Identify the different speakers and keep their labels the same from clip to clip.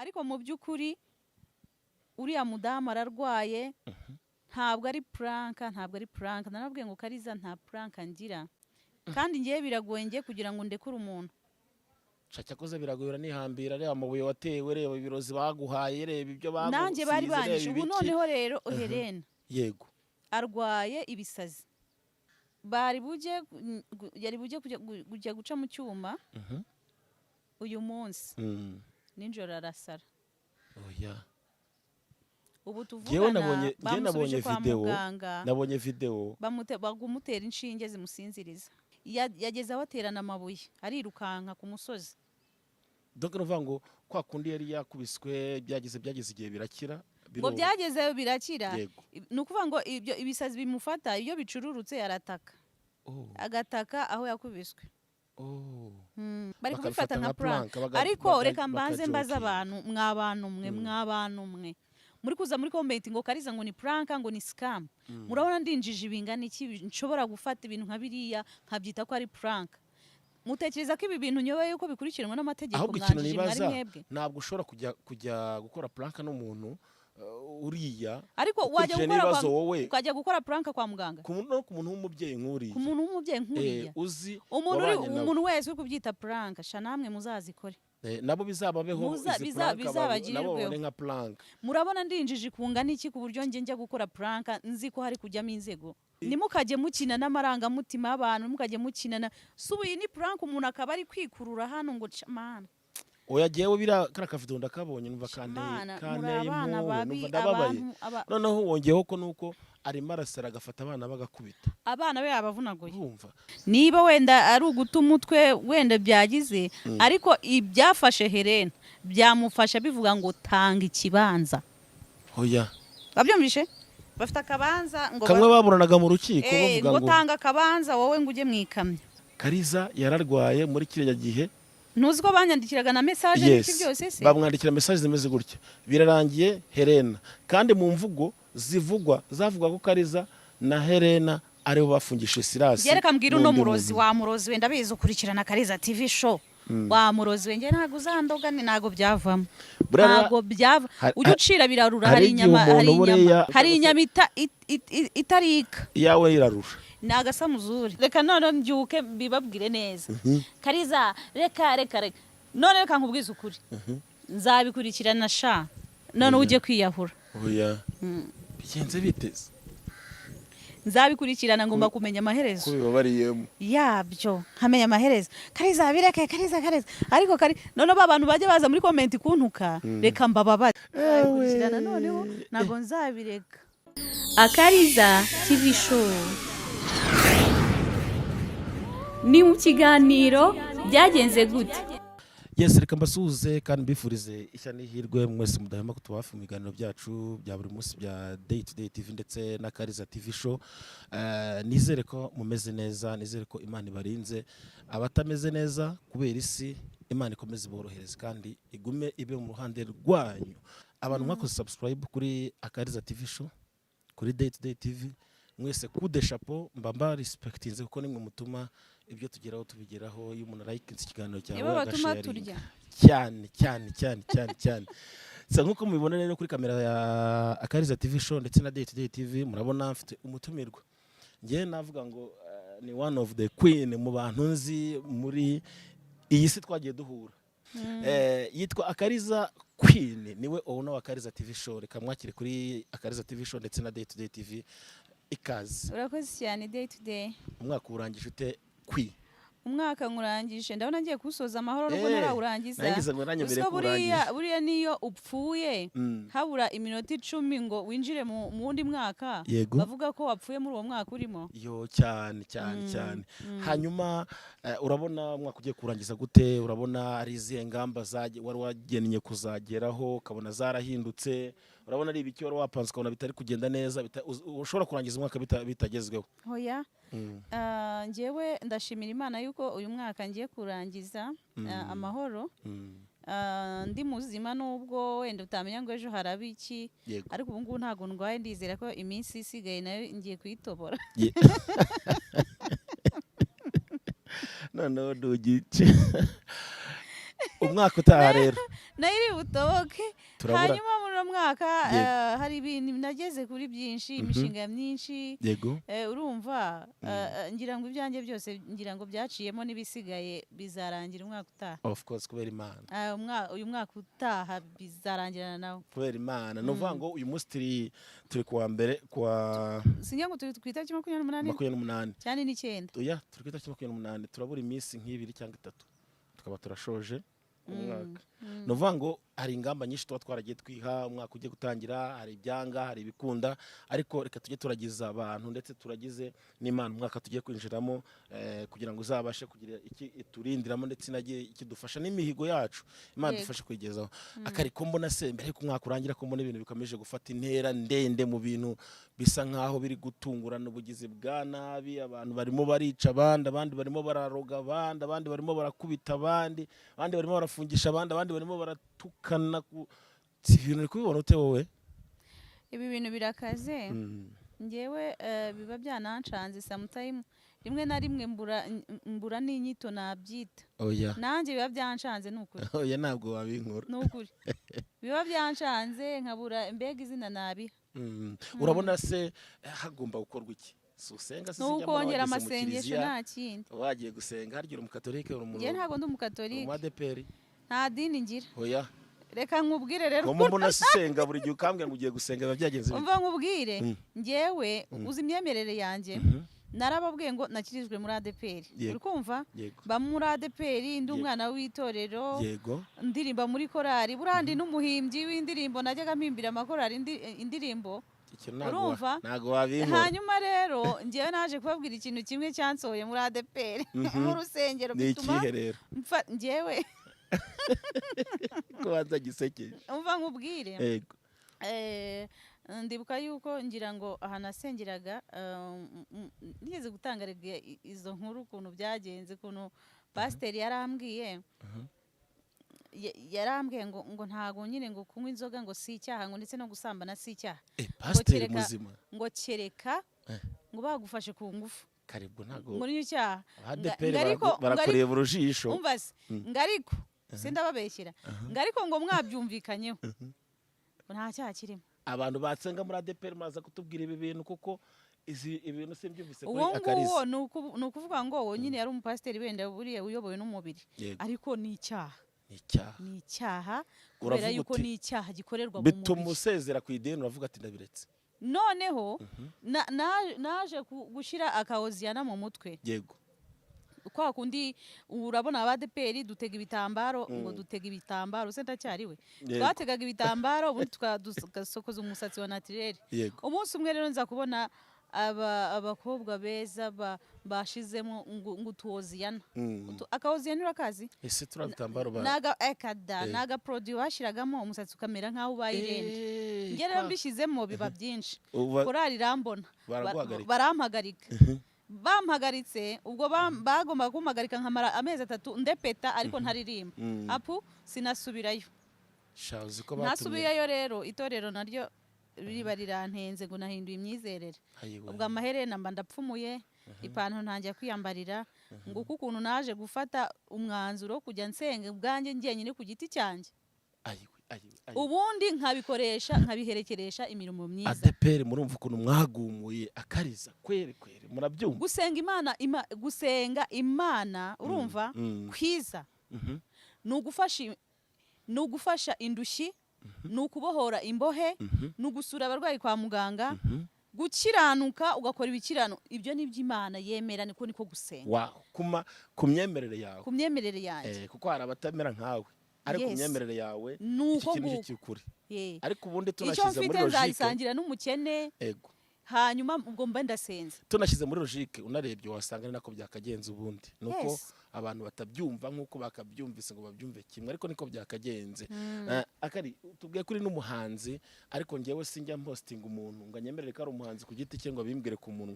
Speaker 1: ariko mu by'ukuri uriya mudamu ararwaye ntabwo ari prank nanabwiye ngo Kariza nta prank ngira kandi ngiye biragoye ngiye kugira ngo ndekure umuntu
Speaker 2: cyakoze biragoye nihambira reba amabuye watewe reba ibirozi baguhaye reba ibyo bagusize
Speaker 1: nanjye bari banyishe ubu noneho rero Helena
Speaker 2: yego
Speaker 1: arwaye ibisazi yari bujye kujya guca mu cyuma uyu munsi ninjoro arasara
Speaker 2: oya
Speaker 1: ubu tuvugana
Speaker 2: nabonye video
Speaker 1: bagumutera inshinge zimusinziriza yageze aho aterana amabuye arirukanka ku musozi
Speaker 2: donc nuvuga ngo kwa kundi yari yakubiswe byageze igihe birakira
Speaker 1: ngo byagezeyo birakira ni ukuvuga ngo ibyo ibisazi bimufata iyo bicururutse arataka agataka aho yakubiswe bari kubifata nka prank ariko reka mbanze mbaza abantu mwabantu mwe muri kuza muri comment ngo Kariza ngo ni prank ngo ni scam murabona ndinjije ibingana iki nshobora gufata ibintu nka biriya nkabyita ko ari prank mutekereza ko ibi bintu nyobe yuko bikurikiranwa n'amategeko
Speaker 2: mwanjije mwari mwebwe ntabwo ushobora kujya gukora prank n'umuntu uriya
Speaker 1: ariko wajya gukora prank kwa muganga
Speaker 2: ku muntu w'umubyeyi nk'uriya
Speaker 1: uzi umuntu wese uri kubyita prank sha namwe muzazikore
Speaker 2: nabo bizababeho
Speaker 1: bizabagirwe
Speaker 2: nka prank
Speaker 1: murabona ndinjije kungana iki ku buryo njya gukora prank nzi ko hari kujyamo inzego nimukajye mukina n'amarangamutima y'abantu nimukajye mukina subuye ni prank umuntu akaba ari kwikurura hano ngo man
Speaker 2: oya jewe bira karakavido ndakabonye numva kane numva ndababaye noneho wongeyeho ko nuko arimo arasara agafata abana bagakubita
Speaker 1: abana be abavunaguye niba wenda ari uguta umutwe wenda byagize ariko ibyafashe Helena byamufasha bivuga ngo tanga ikibanza
Speaker 2: oya
Speaker 1: babyumvishe bafite akabanza ngo
Speaker 2: kamwe baburanaga mu rukiko bavuga
Speaker 1: ngo tanga akabanza wowe ngo ujye mwikamye
Speaker 2: Kariza yararwaye muri kiriya gihe
Speaker 1: ntuzi ko banyandikiraga na message n'iki byose se
Speaker 2: bamwandikira message zimeze gutya birarangiye Helena kandi mu mvugo zavuga ko Kariza na Helena aribo bafungishije Silas
Speaker 1: yereka mbwira uno murozi wa murozi wenda bizo kurikirana Kariza TV show wa murozi wenge ntago uzandogane ntago byavamo ntago byava ujye ucira birarura hari inyama itarika
Speaker 2: yawe irarusha
Speaker 1: nagasamuzuri reka none mbyuke bibabwire neza Kariza reka none reka nkubwize ukuri nzabikurikirana sha none ujye kwiyahura
Speaker 2: oya bigenze biteze
Speaker 1: nzabikurikirana ngomba kumenya amaherezo
Speaker 2: kubibabariyemo
Speaker 1: yabyo nkamenya amaherezo Kariza bireke Kariza ariko none abantu bajye baza muri comment kuntuka reka mbababare kurikirana noneho nago nzabireka Akariza TV show ni mu kiganiro byagenze gute
Speaker 2: yes reka mbasuhuze kandi mbifurize ishya n'ihirwe mwese mudahema kutuba hafi mu biganiro byacu bya buri munsi bya Day to Day TV ndetse na Kariza TV show nizere ko mumeze neza nizere ko Imana ibarinze abatameze neza kubera isi Imana ikomeze borohereze kandi igume ibe mu ruhande rwanyu abantu mwakoze subscribe kuri Kariza TV show kuri Day to Day TV mwese kude chapeau mbamba respectinze kuko nimwe mutuma ibyo tugeraho tubigeraho iyo umuntu like ikiganiro cyawe
Speaker 1: agasharinga
Speaker 2: cyane nkuko mubibona rero kuri kamera ya Kariza TV show ndetse na Day to Day TV murabona mfite umutumirwa ngiye navuga ngo ni one of the queen mu bantu nzi muri iyi si twagiye duhura yitwa Kariza Queen niwe owner wa Kariza TV show reka mwakire kuri Kariza TV show ndetse na Day to Day TV ikaze
Speaker 1: urakoze cyane Day to Day
Speaker 2: umwaka urangije ute
Speaker 1: umwaka nkurangije ndabona ngiye kusoza amahoro ruko narawurangiza buriya niyo upfuye habura iminota 10 ngo winjire mu wundi mwaka bavuga ko wapfuye muri uwo mwaka urimo
Speaker 2: yo cyane hanyuma urabona umwaka ugiye kurangiza gute urabona ari izihe ngamba wari wagennye kuzageraho ukabona zarahindutse urabona ari ibiki wari wapanze ukabona bitari kugenda neza ushobora kurangiza umwaka bitagezweho
Speaker 1: hoya njyewe ndashimira Imana yuko uyu mwaka ngiye kurangiza amahoro ndi muzima nubwo wenda utamenya ngo ejo haraba iki ariko ubu ngubu ntago ndwaye ndizera ko iminsi isigaye nayo ngiye kuyitobora
Speaker 2: noneho dugice umwaka utaha rero
Speaker 1: nayo iri butoboke. Hanyuma muri uno mwaka hari ibintu nageze kuri byinshi, imishinga myinshi.
Speaker 2: Yego.
Speaker 1: Urumva ngira ngo ibyanjye byose ngira ngo byaciyemo n'ibisigaye bizarangira umwaka utaha.
Speaker 2: Of course, kubera Imana.
Speaker 1: Uyu mwaka utaha bizarangirana nawe.
Speaker 2: Kubera Imana. Nuvuga ngo uyu munsi turi kuwa mbere kwa
Speaker 1: sinjya ngo turi ku itariki 28. Cyane ni 9.
Speaker 2: Oya, turi ku itariki 28. Turabura iminsi nk'ibiri cyangwa 3. Tukaba turashoje umwaka. Nuvuga ngo hari ingamba nyinshi tuba twaragiye twiha, umwaka ugiye gutangira, hari ibyanga, hari ibikunda, ariko reka tujye turagiza abantu ndetse turagize n'Imana umwaka tugiye kwinjiramo kugira ngo uzabashe kugira iki iturindiramo ndetse nagiye ikidufasha n'imihigo yacu Imana dufashe kwigezaho. Akari ko mbona se mbere ko umwaka urangira ko mbona ibintu bikomeje gufata intera ndende mu bintu bisa nkaho biri gutungurana ubugizi bwa nabi, abantu barimo barica abandi barimo bararoga abandi barimo barakubita abandi barimo barafungisha abandi barimo baratukana si ibintu uri kubibona ute wowe?
Speaker 1: Ibi bintu birakaze. Ngewe biba byanancanze sometime, rimwe na rimwe mbura n'inyito nabyita.
Speaker 2: Oya.
Speaker 1: Nanjye biba byancanze nukuri.
Speaker 2: Oya, ntabwo wabinkura.
Speaker 1: Nukuri. Biba byancanze nkabura mbega izina nabiha.
Speaker 2: Urabona se hagomba gukorwa iki? Susenga
Speaker 1: sijya mu kongera amasengesho nta kindi.
Speaker 2: Wagiye gusenga harya umukatolike uri umuntu?
Speaker 1: Nge ntago ndi umukatolike.
Speaker 2: Umadeperi?
Speaker 1: Nta dini ngira.
Speaker 2: Oya.
Speaker 1: Reka nkubwire rero.
Speaker 2: Ngo mbona sisenga buri gihe ukambwe ngo ugiye gusenga biba byagenze.
Speaker 1: Umva nkubwire. Ngewe uzi imyemerere yanjye. Narababwiye ngo nakirizwe muri ADPR. Uri kumva? Ba muri ADPR ndi umwana w'itorero.
Speaker 2: Yego.
Speaker 1: Ndirimba muri korari. Burandi n'umuhimbyi w'indirimbo najyaga mpimbira amakorari indirimbo. Urumva?
Speaker 2: Nago wabinkora.
Speaker 1: Hanyuma rero ngewe naje kubabwira ikintu kimwe cyansohoye muri ADPR mu rusengero bituma ngewe
Speaker 2: ko watagisekeje.
Speaker 1: Umva nkubwire.
Speaker 2: Yego.
Speaker 1: Ndibuka yuko ngira ngo aha nasengeraga nigeze gutanga izo nkuru ukuntu byagenze, ukuntu pasiteri yarambwiye ngo ntago nyine ngo kunywa inzoga ngo si icyaha, ngo ndetse no gusambana si icyaha.
Speaker 2: Pasiteri muzima.
Speaker 1: Ngo kereka ngo bagufashe ku ngufu.
Speaker 2: Karibu ntago.
Speaker 1: Muri icyaha.
Speaker 2: Barakureba urujisho.
Speaker 1: Umva se ngariko sindababeshyira. Ngariko ngo mwabyumvikanyeho. Nta cyaha kirimo.
Speaker 2: Abantu batsenga muri ADPR maza kutubwira ibi bintu kuko ibintu simbyumvise kuri Akariza.
Speaker 1: Uwo ni ukuvuga ngo wo nyine yari umupasiteri wenda buriye uyoboye n'umubiri. Ariko ni icyaha. Ni icyaha kubera yuko ni icyaha gikorerwa mu mubiri.
Speaker 2: Bituma usezera ku ideni uravuga ati ndabiretse.
Speaker 1: Noneho naje gushyira akawoziyana mu mutwe.
Speaker 2: Yego.
Speaker 1: Kwa kundi urabona ADPR dutega ibitambaro ngo dutega ibitambaro se ndacyariwe. Twategaga ibitambaro ubundi tugasokoza umusatsi wa naturel. Umunsi umwe rero nza kubona abakobwa beza bashizemo ngo tuwoziyana. Akawoziyana urakazi?
Speaker 2: Ese turabitambaro
Speaker 1: naga produit bashiragamo umusatsi ukamera nkaho ubayirende. Nge rero mbishizemo biba byinshi. Korari rambona barampagarika. Bampagaritse ubwo bagomba kumpagarika nkamara amezi 3 ndepeta ariko ntaririmba. Apu sinasubirayo. Nasubirayo rero itorero naryo riba rirantenze ngo nahinduye imyizerere. Ubwo amaherena mba ndapfumuye, ipantaro ntangiye kwiyambarira ngo ukuntu naje gufata umwanzuro kujya nsenga ubwanjye ngenyine ku giti cyanjye. Ubundi nkabikoresha nkabiherekeresha imirimo myiza.
Speaker 2: ADPR murumva ukuntu mwagumuye Akariza kwere murabyumva.
Speaker 1: Gusenga Imana urumva kwiza. Nugufasha indushyi, nukubohora imbohe, nugusura abarwayi kwa muganga, gukiranuka ugakora ibikirano. Ibyo ni by'Imana yemera niko gusenga.
Speaker 2: Wow, kumyemerere yawe.
Speaker 1: Kumyemerere yanjye.
Speaker 2: Kuko hari abatamera nkawe. Ariko imyemerere yawe
Speaker 1: nuko
Speaker 2: cy'ukuri. Ariko ubundi tunashize muri logique.
Speaker 1: Nzayisangira n'umukene.
Speaker 2: Ego.
Speaker 1: Hanyuma ubwo mba ndasenze.
Speaker 2: Tunashize muri logique unarebye wasanga nako byakagenze ubundi. Nuko abantu batabyumva nkuko bakabyumvise ngo babyumve kimwe, ariko niko byakagenze. Akari tubwiye kuri n'umuhanzi, ariko ngewe sinjya posting umuntu ngo anyemerere ko ari umuhanzi ku giti cye ngo abimbwire ku muntu.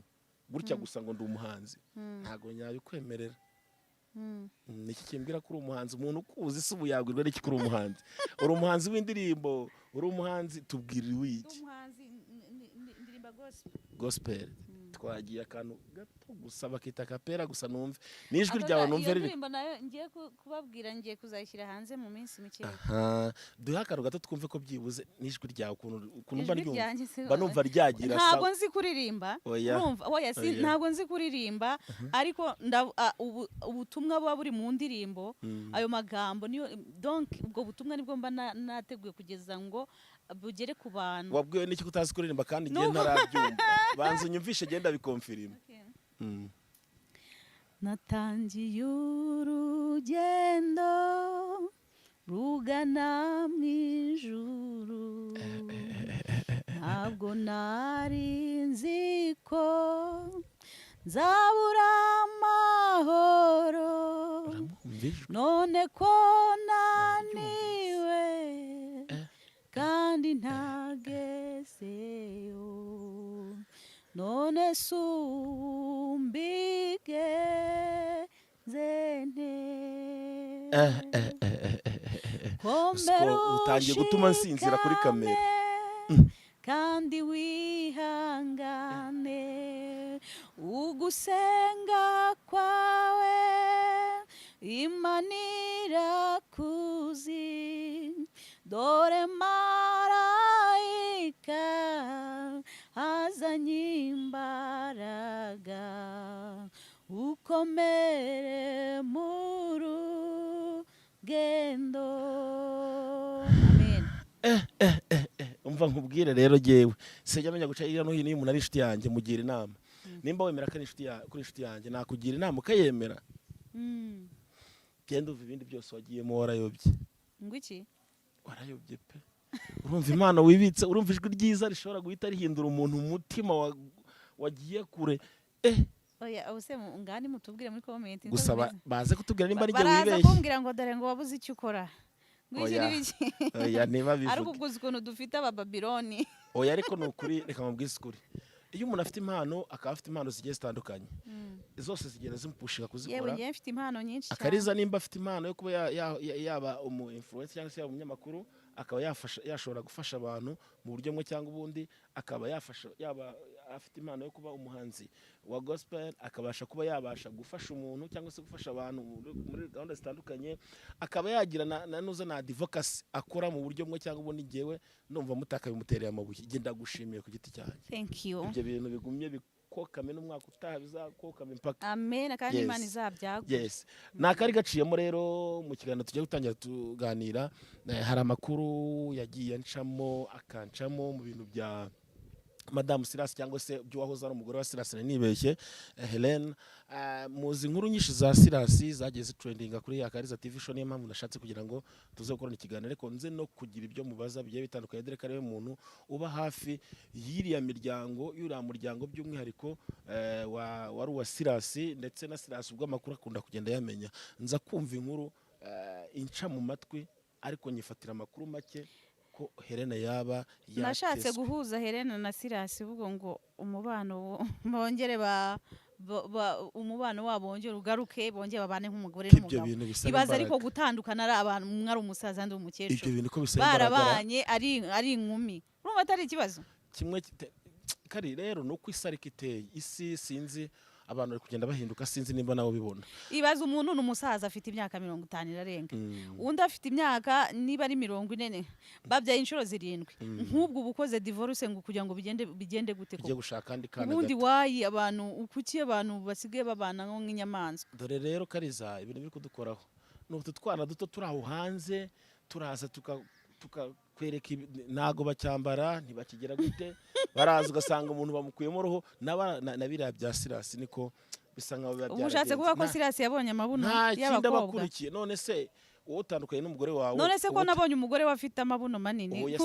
Speaker 2: Gutya gusa ngo ndi umuhanzi. Ntago nyabikwemerera. Niki kimbwira kuri umuhanzi umuntu kuzi se ubuyagurwa n'iki kuri umuhanzi. Uri umuhanzi w'indirimbo, uri umuhanzi tubwira wiki.
Speaker 1: Umuhanzi ndirimba gospel.
Speaker 2: Gospel. twagiye akantu gato gusa bakita kapera gusa numve nijwi ryawe numve
Speaker 1: riri ndirimbo nayo ngiye kubabwira ngiye kuzayishyira hanze mu minsi mike
Speaker 2: duha akantu gato twumve ko byibuze nijwi ryawe ukuntu mba ryumva numva ryagira
Speaker 1: ntabwo nzi kuririmba urumva oya ntabwo nzi kuririmba ariko ubutumwa buba buri mu ndirimbo ayo magambo niyo donc ubwo butumwa nibwo mba nateguye kugeza ngo bugere ku bantu.
Speaker 2: Wabwiwe n'iki kutazi kuririmba kandi ngiye ntarabyumva banza unyumvishe genda bikonfirima.
Speaker 1: Natangiye urugendo rugana mu ijuru ntabwo nari nzi ko nzabura amahoro none ko naniwe kandi ntagezeyo none sumbigeze
Speaker 2: utangiye gutuma nsinzira kuri kamera
Speaker 1: kandi wihangane ugusenga kwawe Imana irakuzi dore marayika azanye imbaraga ukomere mu rugendo. Amen.
Speaker 2: Umva nkubwire rero jewe sejya menya guca iriya no hino umuntu ari inshuti yanjye mugira inama nimba wemera ko kuri inshuti yanjye nakugira inama ukayemera genda uva ibindi byose wagiyemo warayobye
Speaker 1: ngo iki
Speaker 2: warayobye pe urumva imana wibitse urumva ijwi ryiza rishobora guhita rihindura umuntu umutima wagiye kure
Speaker 1: oya ubuse ngani mutubwire muri comment
Speaker 2: gusa baze kutubwira nimba ari je wibeshye
Speaker 1: baraza kumbwira ngo dore ngo wabuze icyo ukora
Speaker 2: oya niba bivuga
Speaker 1: ariko uguze ukuntu dufite aba Babiloni
Speaker 2: oya ariko nukuri reka mubwise ukuri iyo umuntu afite impano akaba afite impano zigiye zitandukanye zose zigenda zimupushika kuzikora
Speaker 1: yewe ngiye mfite impano nyinshi cyane
Speaker 2: akariza nimba afite impano yo kuba yaba umu influencer cyangwa se yaba umunyamakuru akaba yashobora gufasha abantu mu buryo bumwe cyangwa ubundi akaba yafasha yaba afite impano yo kuba umuhanzi wa gospel akabasha kuba yabasha gufasha umuntu cyangwa se gufasha abantu muri gahunda zitandukanye akaba yagira na advocacy akora mu buryo bumwe cyangwa ubundi ngewe numva mutaka bimutereye amabuye genda gushimiye ku giti cyanjye.
Speaker 1: Thank you.
Speaker 2: Ibyo bintu bigumye bikokame n'umwaka utaha bizakokame impaka.
Speaker 1: Amen kandi Imana izabyagura.
Speaker 2: Yes. Nakari gaciyemo rero mu kiganiro tujye gutangira tuganira hari amakuru yagiye ncamo akancamo mu bintu bya Madame Silas cyangwa se byo wahoze ari umugore wa Silas nibeshye Helen muzi nkuru nyinshi za Silas zageze trendinga kuri Akariza TV show niyo mpamvu nashatse kugira ngo tuze gukorana ikiganiro ariko nze no kugira ibyo mubaza bigiye bitandukanye dore kare umuntu uba hafi yiriya miryango yura muryango by'umwihariko wari uwa Silas ndetse na Silas ubwo amakuru akunda kugenda yamenya nza kumva inkuru inca mu matwi ariko nyifatira amakuru make ko Helena yaba
Speaker 1: nashatse guhuza Helena na Silas ubwo ngo umubano bongere umubano wabo bongere ugaruke bongere babane nk'umugore n'umugabo ibaza ariko gutandukana ari abantu umwe ari umusaza ndi umukecuru barabanye ari inkumi urumva atari ikibazo
Speaker 2: kimwe kari rero no kwisarika iteye isi sinzi abantu bari kugenda bahinduka sinzi nimba nawe bibona
Speaker 1: ibaza umuntu n'umusaza afite imyaka 50 irarenga undi afite imyaka niba ari 40 babyaye inshuro 7 nk'ubwo ubukoze divorce ngo kugira ngo bigende gute
Speaker 2: ko gushaka kandi kana
Speaker 1: ubundi wayi abantu ukukiye abantu basigaye babana nk'inyamanzwa
Speaker 2: dore rero Kariza ibintu biri kudukoraho n'utu twana duto turaho hanze turaza tukakwereka nago bacyambara ntibakigera gute baraza ugasanga umuntu bamukuyemo roho nabira bya Silas niko bisa nkaho biba byaragenze
Speaker 1: ubushatse kuba ko Silas yabonye amabuno y'abakobwa
Speaker 2: none se uwo utandukanye n'umugore wawe
Speaker 1: none se ko nabonye umugore wafite amabuno manini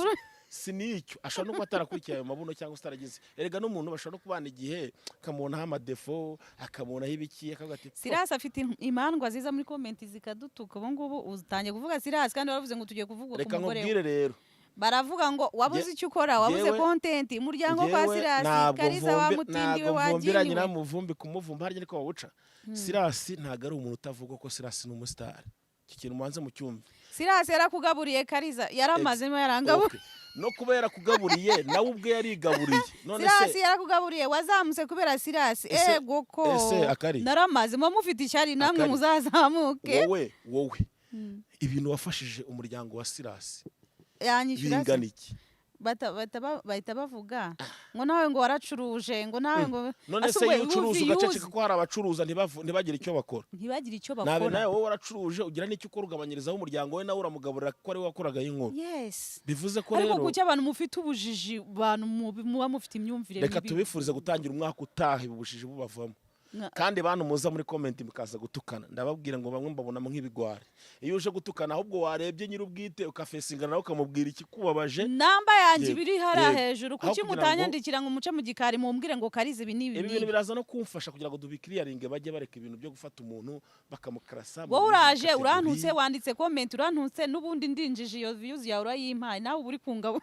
Speaker 2: sinicyo ashobora no kuba atarakurikiye ayo mabuno cyangwa utaragize erega n'umuntu bashobora no kubana igihe akamubonaho amadefo akamubonaho ibiki akavuga ati
Speaker 1: Silas afite imandwa ziza muri comment zikadutuka ubu ngubu utangiye kuvuga Silas kandi baravuze ngo tugiye kuvuga ku mugore
Speaker 2: we reka rero
Speaker 1: baravuga ngo wabuze icyo ukora wabuze content umuryango kwa Silas Kariza wa mutindi we wagiye
Speaker 2: nyiramuvumbi kumuvumba harya niko wawuca Silas ntago ari umuntu utavuga ko Silas ni umustar iki kintu mubanze mu cyumva
Speaker 1: Silas yarakugaburiye Kariza yaramazemo yarangaburiye
Speaker 2: no kuba yarakugaburiye nawe ubwe yarigaburiye.
Speaker 1: None Sirasi yarakugaburiye wazamutse kubera Sirasi. Ego ko naramaze mufite ishyari namwe muzazamuke.
Speaker 2: Wowe ibintu wafashije umuryango wa Sirasi
Speaker 1: yanyishyura
Speaker 2: bingana iki?
Speaker 1: bahita bavuga ngo nawe ngo waracuruje ngo nawe ngo
Speaker 2: none se iyo ucuruza ugaceceka ko hari abacuruza ntibagire icyo bakora. Nabe nawe wowe waracuruje ugira n'icyo ukora ugabanyirizaho umuryango we nawe uramugaburira ko ari we wakoragaho inkuru. Bivuze ko rero
Speaker 1: ariko kuki abantu mufite ubujiji abantu muba mufite imyumvire
Speaker 2: mibi. Reka tubifurize gutangira umwaka utaha ubujiji bubavamo. Kandi bantu muza muri comment mukaza gutukana ndababwira ngo bamwe mbabonamo nk'ibigwari. Iyo uje gutukana ahubwo warebye nyirubwite ukafesingana nawe ukamubwira ikikubabaje.
Speaker 1: Namba yanjye biri hara hejuru kuki mutanyandikira ngo umuce mu gikari mumbwire ngo karize ibi nibi.
Speaker 2: Ibi bintu biraza no kumfasha kugira ngo dubikiriyaringe bajye bareka ibintu byo gufata umuntu bakamukarasa.
Speaker 1: Wowe uraje urantutse wanditse comment urantutse n'ubundi ndinjije iyo views yawe urayimpaye nawe uri kungabo.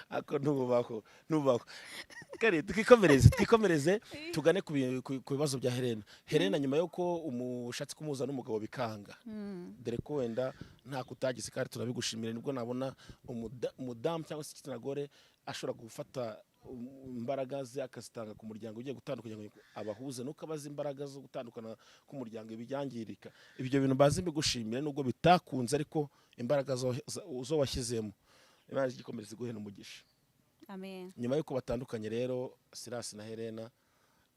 Speaker 2: Ako nubaho kare twikomereze tugane ku bibazo bya Helena nyuma yuko umushatsi kumuza n'umugabo bikanga dore ko wenda nta kutagize kandi turabigushimira nibwo nabona umudamu cyangwa se igitsina gore ashobora gufata imbaraga ze akazitanga ku muryango ugiye gutandukanya ngo abahuze nuko abaza imbaraga zo gutandukana ku muryango ibibyangirika. Ibyo bintu bazi mbigushimira nubwo bitakunze ariko imbaraga zo washyizemo Imana igikomereze guhena umugisha.
Speaker 1: Amen.
Speaker 2: Nyuma yuko batandukanye rero Sirasi na Helena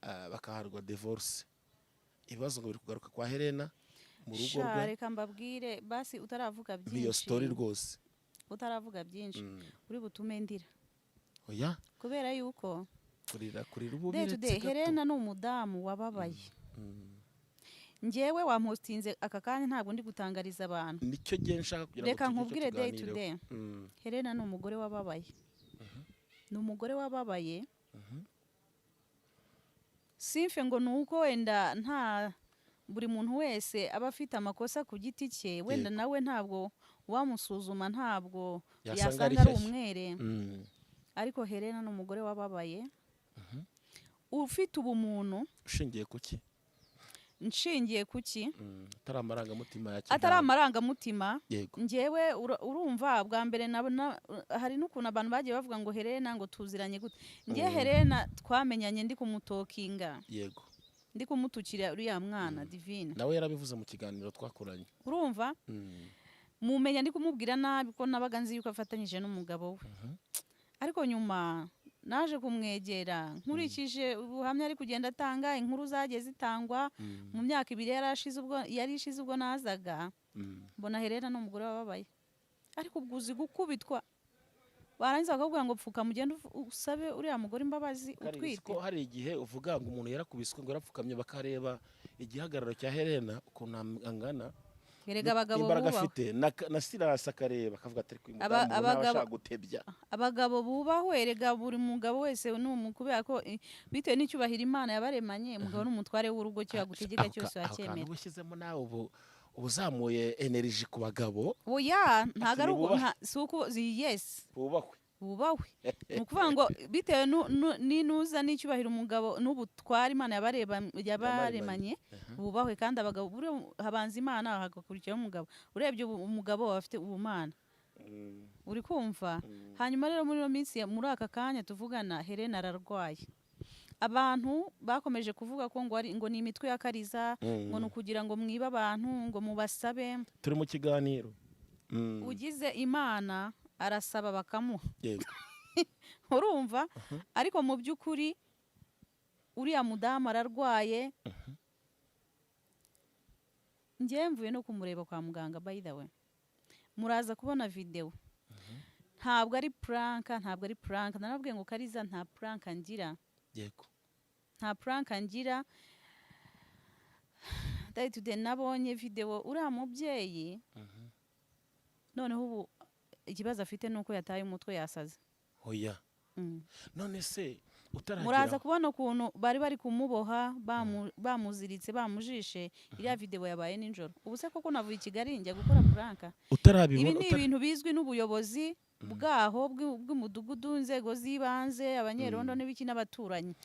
Speaker 2: bakaharwa divorce. Ibibazo ngo biri kugaruka kwa Helena mu rugo rwe.
Speaker 1: Reka mbabwire basi utaravuga byinshi.
Speaker 2: Iyo story rwose.
Speaker 1: Utaravuga byinshi uri butume ndira.
Speaker 2: Oya.
Speaker 1: Kubera yuko
Speaker 2: kurira ububire.
Speaker 1: Helena n'umudamu wababaye. Njyewe wampostinze aka kanya ntabwo ndi gutangariza abantu.
Speaker 2: Nicyo gihe nshaka kugira ngo
Speaker 1: reka nkubwire day to day. Helena ni umugore wababaye. Ni umugore wababaye. Simfe ngo nuko wenda nta buri muntu wese aba afite amakosa ku giti cye wenda nawe ntabwo wamusuzuma ntabwo yasanga ari umwere. Ariko Helena ni umugore wababaye. Ufite ubumuntu.
Speaker 2: Ushingiye kuki?
Speaker 1: Nshingiye kuki
Speaker 2: atari
Speaker 1: amarangamutima njyewe urumva bwa mbere hari n'ukuntu abantu bagiye bavuga ngo Helena ngo tuziranye gute. Njye Helena twamenyanye ndi kumutokinga
Speaker 2: yego
Speaker 1: ndi kumutukira uriya mwana Divine
Speaker 2: nawe yarabivuze mu kiganiro twakoranye
Speaker 1: urumva mumenya ndi kumubwira nabi ko nabaga nzi yuko afatanyije n'umugabo we ariko nyuma naje kumwegera nkurikije ubuhamya ari kugenda atanga inkuru zagiye zitangwa mu myaka 2 yarishize ubwo nazaga mbona Helena no mugore wababaye ariko ubwuzi gukubitwa barangiza bakubwira ngo pfuka mugende usabe uriya mugore imbabazi utwite
Speaker 2: ko hari igihe uvuga ngo umuntu yarakubiswe ngo yarapfukamye bakareba igihagararo cya Helena ukuntu angana
Speaker 1: Gerega abagabo
Speaker 2: imbaraga afite na Sirasi akareba akavuga ati abashaka gutebya
Speaker 1: abagabo bubahwe erega buri mugabo wese n'umukubera ko bitewe n'icyubahira Imana yabaremanye umugabo n'umutware w'urugo cyo yagutegeka cyose yakemera
Speaker 2: kandi ubushyizemo nawe ubuzamuye energy ku bagabo
Speaker 1: oya ntago ari suko yes bubahwe nukuvuga ngo bitewe n'inuza n'icyubahira umugabo n'ubutware Imana yabaremanye bubahwe kandi abagabo habanza Imana hagakurikiraho umugabo urebye umugabo afite ubumana uri kumva hanyuma rero muri no minsi muri aka kanya tuvugana Helena ararwaye abantu bakomeje kuvuga ko ngo ni imitwe y'akariza ngo nukugira ngo mwiba abantu ngo mubasabe
Speaker 2: turi mu kiganiro
Speaker 1: ugize Imana arasaba bakamuha urumva ariko mu by'ukuri uriya mudamu ararwaye njye mvuye no kumureba kwa muganga by the way muraza kubona video ntabwo ari prank narabwiye ngo Kariza nta prank ngira
Speaker 2: yego
Speaker 1: nta prank ngira day to day nabonye video uriya mubyeyi noneho ubu ikibazo afite nuko yataye umutwe yasaze
Speaker 2: oya none se utaragira
Speaker 1: muraza kubona ukuntu bari kumuboha bamuziritse bamujishe iriya video yabaye ninjoro ubu se koko navuye Kigali njya gukora prank ibi ni ibintu bizwi n'ubuyobozi bwaho bw'umudugudu inzego z'ibanze abanyerondo n'ibiki n'abaturanyi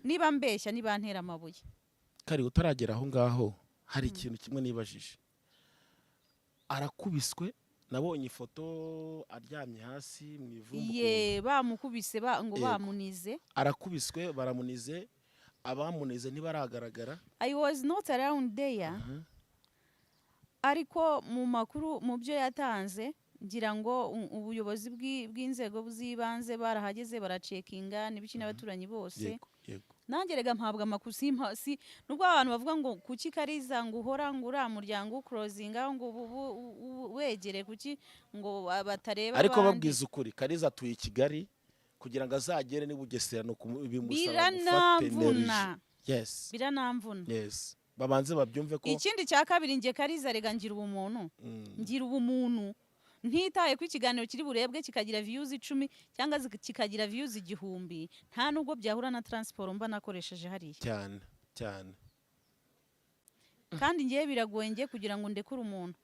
Speaker 1: niba mbeshya niba ntera amabuye
Speaker 2: kari utaragera aho ngaho hari ikintu kimwe nibajije arakubiswe nabonye ifoto aryamye hasi mu ivumbi.
Speaker 1: Ye bamukubise ngo bamunize.
Speaker 2: Arakubiswe baramunize, abamunize ntibaragaragara.
Speaker 1: I was not around there. Ariko mu makuru mu byo yatanze ngira ngo ubuyobozi bw'inzego z'ibanze barahageze baracekinga n'ibiki n'abaturanyi bose. Nanjye rega mpabwa amakusi nubwo abantu bavuga ngo kuki Kariza ngo uhora ngo uri muryango closinga ngo wegere kuki ngo batareba.
Speaker 2: Ariko babwiza ukuri Kariza atuye i Kigali kugira ngo azagere ni Bugesera no bimusaba gufata energy. Yes.
Speaker 1: Biranamvuna.
Speaker 2: Yes. Babanze babyumve ko
Speaker 1: ikindi cya kabiri nge Kariza rega ngira ubumuntu. Ngira ubumuntu. Ntitaye ko ikiganiro kiri burebwe kikagira views 10 cyangwa kikagira views 1000 nta nubwo byahura na transport mba nakoresheje hariya
Speaker 2: cyane
Speaker 1: kandi ngiye biragoye ngiye kugira ngo ndekure umuntu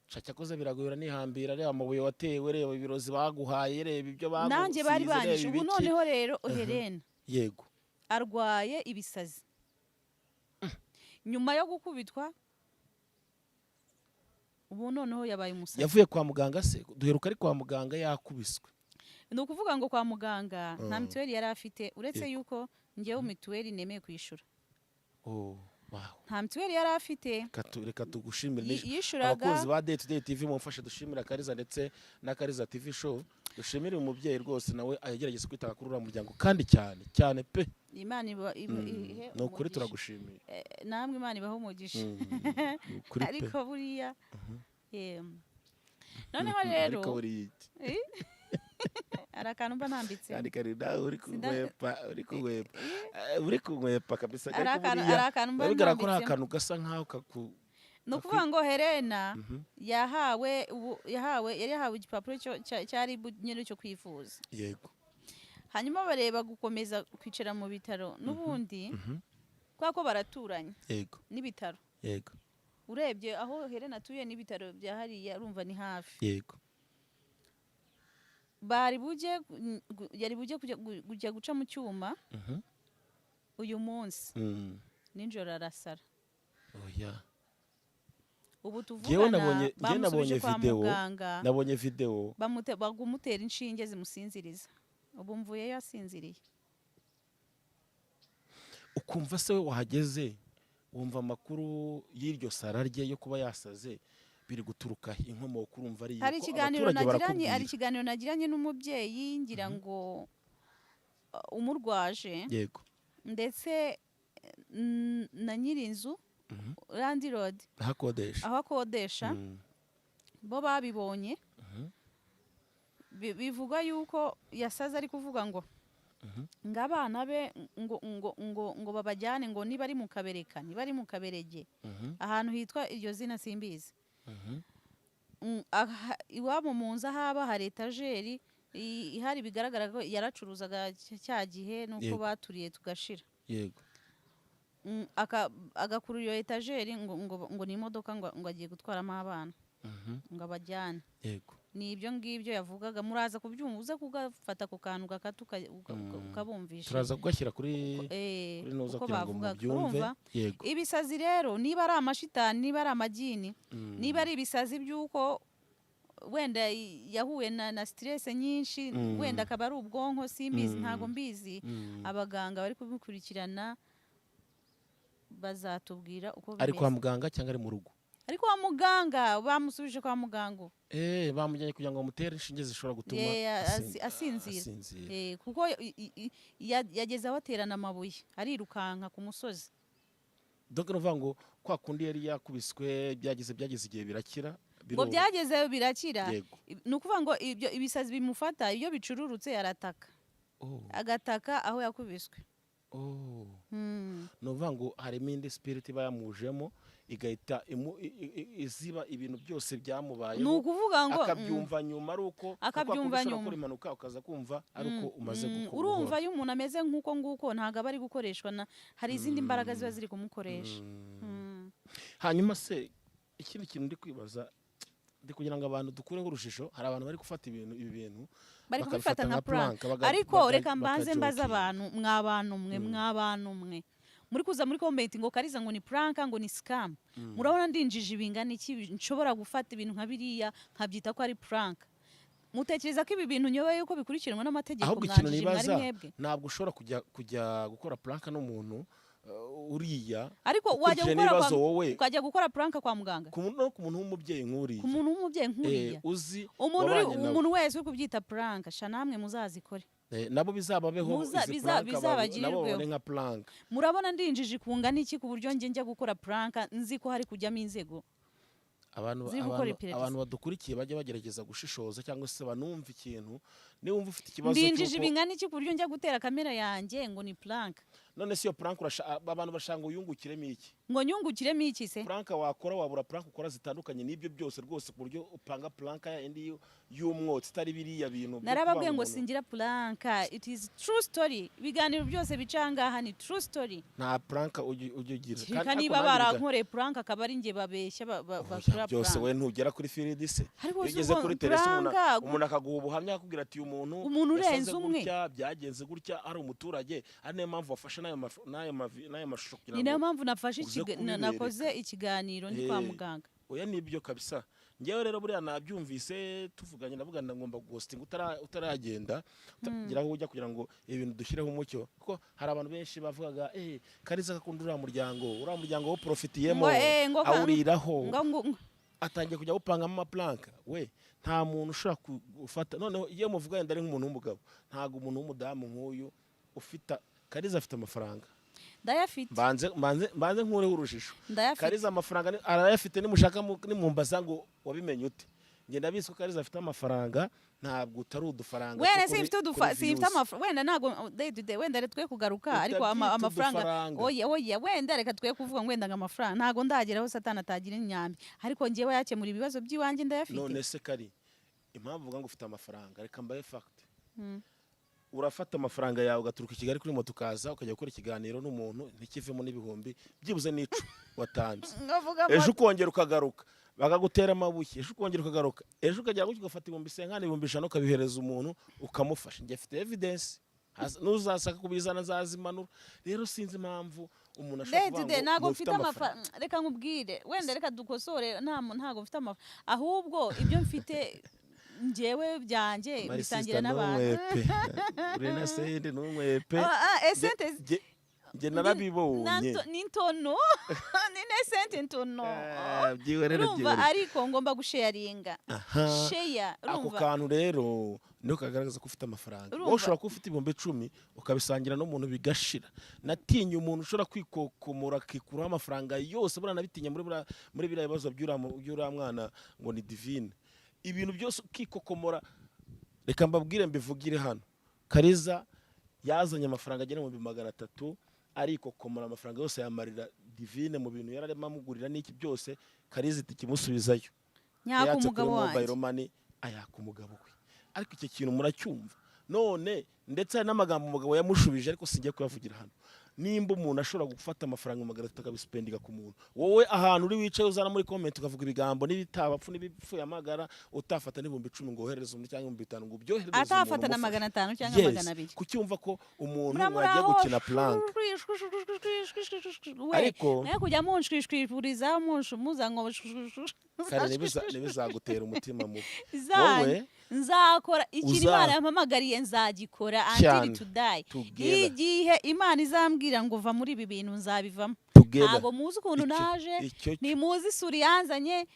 Speaker 2: cyakoze biragoye nihambira reba amabuye watewe reba ibirozi baguhaye reba ibyo bagusize
Speaker 1: nanjye bari banyishe ubu noneho rero Helena
Speaker 2: yego
Speaker 1: arwaye ibisazi nyuma yo gukubitwa ubu noneho yabaye umusazi.
Speaker 2: Yavuye kwa muganga se duheruka ari kwa muganga yakubiswe.
Speaker 1: Ni ukuvuga ngo kwa muganga nta mituweli yari afite uretse yuko ngewe mituweli nemeye kwishura.
Speaker 2: Wow.
Speaker 1: Nta mituweli yari afite.
Speaker 2: Reka tugushimire
Speaker 1: yishuraga
Speaker 2: abakozi ba Day to Day TV mumfashe dushimira Kariza ndetse na Kariza TV show. Dushimire umubyeyi rwose nawe agerageza kwitanga kuri uriya muryango kandi cyane pe.
Speaker 1: Imana
Speaker 2: no kuri turagushimiye.
Speaker 1: Namwe Imana ibaho umugisha. Ariko buriya noneho rero
Speaker 2: ariko buriya
Speaker 1: arakantu mba nambitse
Speaker 2: ari karida uri kugwepa kabisa
Speaker 1: arakantu mba
Speaker 2: nambitse ko akantu gasa nkaho
Speaker 1: no kuvuga ngo Helena yari yahawe igipapuro cyari nyine cyo kwifuza.
Speaker 2: Yego.
Speaker 1: Hanyuma bareba gukomeza kwicara mu bitaro n'ubundi kwa ko baraturanye.
Speaker 2: Yego.
Speaker 1: N'ibitaro.
Speaker 2: Yego.
Speaker 1: Urebye aho Helena atuye n'ibitaro bya hariya urumva ni hafi.
Speaker 2: Yego.
Speaker 1: Yari bujye kujya guca mu cyuma. Uyu munsi. Ninjoro arasara.
Speaker 2: Oya.
Speaker 1: Ubu tuvugana
Speaker 2: nabonye video
Speaker 1: bagumutera inshinge zimusinziriza. Ubu mvuye yasinziriye.
Speaker 2: Ukumva se we wahageze wumva amakuru y'iryo sara rye yo kuba yasaze biri guturuka inkomoko urumva ari
Speaker 1: hari ikiganiro nagiranye n'umubyeyi ngira ngo umurwaje.
Speaker 2: Yego.
Speaker 1: Ndetse na nyirinzu Landlord aho akodesha bo babibonye bivuga yuko yasaze ari kuvuga ngo ngabana be ngo babajyane ngo niba ari mu kabereka niba ari mu kaberege ahantu hitwa iryo zina simbizi iwabo mu nzu haba hari etajeri ihari bigaragara ko yaracuruzaga cya gihe nuko baturiye tugashira.
Speaker 2: Yego.
Speaker 1: Agakuru iyo etajeri ngo ni imodoka ngo agiye gutwaramo abana ngo abajyane.
Speaker 2: Yego.
Speaker 1: Ni ibyo ngibyo yavugaga muraza kubyumva uze kugafata ku kantu gakatu ukabumvisha.
Speaker 2: Turaza kugashyira kuri noza kugira ngo mubyumve. Yego.
Speaker 1: Ibisazi rero niba ari amashitani niba ari amagini niba ari ibisazi by'uko wenda yahuye na stress nyinshi wenda akaba ari ubwonko simbizi ntago mbizi abaganga bari kubikurikirana bazatubwira uko bimeze.
Speaker 2: Ari kwa muganga cyangwa ari mu rugo?
Speaker 1: Ari kwa muganga bamusubije kwa muganga.
Speaker 2: Bamujyanye kugira ngo bamutere inshinge zishobora gutuma
Speaker 1: asinzira. Kuko yageze abaterana amabuye arirukanka ku musozi.
Speaker 2: Dogere uvuga ngo kwa kundi yari yakubiswe byageze igihe birakira.
Speaker 1: Ngo byageze birakira. Ni ukuvuga ngo ibyo ibisazi bimufata iyo bicururutse arataka. Agataka aho yakubiswe.
Speaker 2: No uvuga ngo harimo indi spirit iba yamujemo igahita iziba ibintu byose byamubayeho.
Speaker 1: Ni ukuvuga ngo
Speaker 2: akabyumva nyuma ari uko
Speaker 1: akabyumva nyuma
Speaker 2: impanuka ukaza kumva ari uko umaze gukura.
Speaker 1: Urumva iyo umuntu ameze nk'uko ntago aba ari gukoreshwa hari izindi mbaraga ziba ziri kumukoresha.
Speaker 2: Hanyuma se ikindi kintu ndi kwibaza ndi kugira ngo abantu dukure nk'urushishyo hari abantu bari gufata ibi bintu
Speaker 1: bari kubifata nka prank ariko reka mbanze mbaza abantu mwe muri kuza muri comment ngo Kariza ngo ni prank ngo ni scam murabona ndinjije ibingana iki nshobora gufata ibintu nka biriya nkabyita ko ari prank mutekereza ko ibi bintu nyoba yuko bikurikiranwa n'amategeko
Speaker 2: mwanjije mwari mwebwe ntabwo ushobora kujya gukora prank n'umuntu uriya
Speaker 1: ariko wajya gukora prank kwa muganga
Speaker 2: ku muntu w'umubyeyi nk'uriya
Speaker 1: uzi umuntu wese uri kubyita prank sha namwe muzazikore
Speaker 2: nabo bizababeho
Speaker 1: bizabagirwe
Speaker 2: nka prank
Speaker 1: murabona ndinjije kungana iki ku buryo njya gukora prank nzi ko hari kujyamo inzego
Speaker 2: abantu badukurikiye bajya bagerageza gushishoza cyangwa se banumva ikintu niba wumva ufite ikibazo
Speaker 1: ndinjije ibingana iki ku buryo njya gutera kamera yanjye ngo ni prank
Speaker 2: none si yo prank abantu bashanga uyungukiremo iki
Speaker 1: ngo nyungukiremo iki se
Speaker 2: prank wakora wabura prank ukora zitandukanye n'ibyo byose rwose ku buryo upanga prank indi y'umwotsi itari biriya bintu
Speaker 1: narababwiye ngo singira prank it is true story ibiganiro byose bicangaha ni true story
Speaker 2: nta prank ujya ugira
Speaker 1: kandi niba barankoreye prank akaba ari nge babeshya bakora
Speaker 2: byose we ntugera kuri field se ugeze kuri telefone umuntu akaguha ubuhamya akubwira ati
Speaker 1: umuntu urenze umwe
Speaker 2: byagenze gutya ari umuturage ari nayo mpamvu wafashe n'ayo mashusho kugira ngo
Speaker 1: ni nayo mpamvu nakoze ikiganiro ndi kwa muganga
Speaker 2: oya nibyo kabisa ngewe rero buriya nabyumvise tuvuganye ndavuga ngomba ghosting utaragenda utagira aho ujya kugira ngo ibintu dushyireho umucyo kuko hari abantu benshi bavugaga Kariza akunda uriya muryango wo profitiyemo awuriraho atangiye kujya gupangamo amaplanka we nta muntu ushobora gufata noneho iyo muvuga yenda ari nk'umuntu w'umugabo ntago umuntu w'umudamu nk'uyu ufite Kariza afite amafaranga
Speaker 1: ndayafite
Speaker 2: mbanze nkureho urujijo Kariza amafaranga arayafite nimushaka nimumbaza ngo wabimenye ute nge ndabizi ko Kariza afite amafaranga ntabwo utari udufaranga
Speaker 1: wenda sifite amafaranga wenda ntago wenda twe kugaruka ariko amafaranga oya wenda reka twe kuvuga ngo wenda amafaranga ntago ndageraho satani atagira inyambi ariko ngewe yakemura ibibazo by'iwanjye ndayafite
Speaker 2: none se Kari impamvu uvuga ngo ufite amafaranga reka mbaye fact urafata amafaranga yawe ugaturuka i Kigali kuri moto ukaza ukajya gukora ikiganiro n'umuntu ntikivemo n'ibihumbi byibuze n'icu watanze ejo ukongera ukagaruka bakagutera amabuye ejo ukongera ukagaruka ejo ukajya gutyo ugafata ibihumbi 50 ibihumbi 50 ukabihereza umuntu ukamufasha njye afite evidence nuzasaka kubizana nzazimanura rero sinzi impamvu umuntu ashaka
Speaker 1: kuvuga ngo ntago mfite amafaranga reka nkubwire wenda reka dukosore ntago mfite amafaranga ahubwo ibyo mfite njyewe byanjye bisangira n'abantu
Speaker 2: urena sende n'umwepe nge narabibonye
Speaker 1: n'intono ni nesente ntono urumva ariko ngomba gusharinga share
Speaker 2: ako kantu rero niho kagaragaza ko ufite amafaranga wowe ushobora kuba ufite ibihumbi 10 ukabisangira n'umuntu bigashira natinye umuntu ushobora kwikokomora akikuraho amafaranga yose buriya nabitinya muri biriya bibazo by'uriya mwana ngo ni divine ibintu byose ukikokomora reka mbabwire mbivugire hano Kariza yazanye amafaranga agera mu 300 arikokomora amafaranga yose yamarira divine mu bintu yararema amugurira n'iki byose Kariza itikimusubizayo
Speaker 1: nyako umugabo
Speaker 2: wanjye ayaka umugabo we ariko icyo kintu muracyumva none ndetse n'amagambo umugabo yamushubije ariko singiye kuyavugira hano nimba umuntu ashobora gufata amafaranga 300 akabispendiga ku muntu wowe ahantu uri wicaye uzana muri comment ukavuga ibigambo n'ibitabapfu n'ibipfuye amagara utafata n'ibihumbi 10 ngo ohereze umuntu cyangwa 500 ngo ubyohereze
Speaker 1: atafata na 500 cyangwa 200
Speaker 2: kucyumva ko umuntu wagiye gukina plank
Speaker 1: ariko nayo kujya munshwishwipuriza muzango
Speaker 2: kare nebizagutera umutima mubi
Speaker 1: wowe nzakora ikiri Imana yampamagariye nzagikora until to die igihe Imana izambwira ngo va muri ibi bintu nzabivamo ntago muzi ukuntu naje ni muzi isuri yanzanye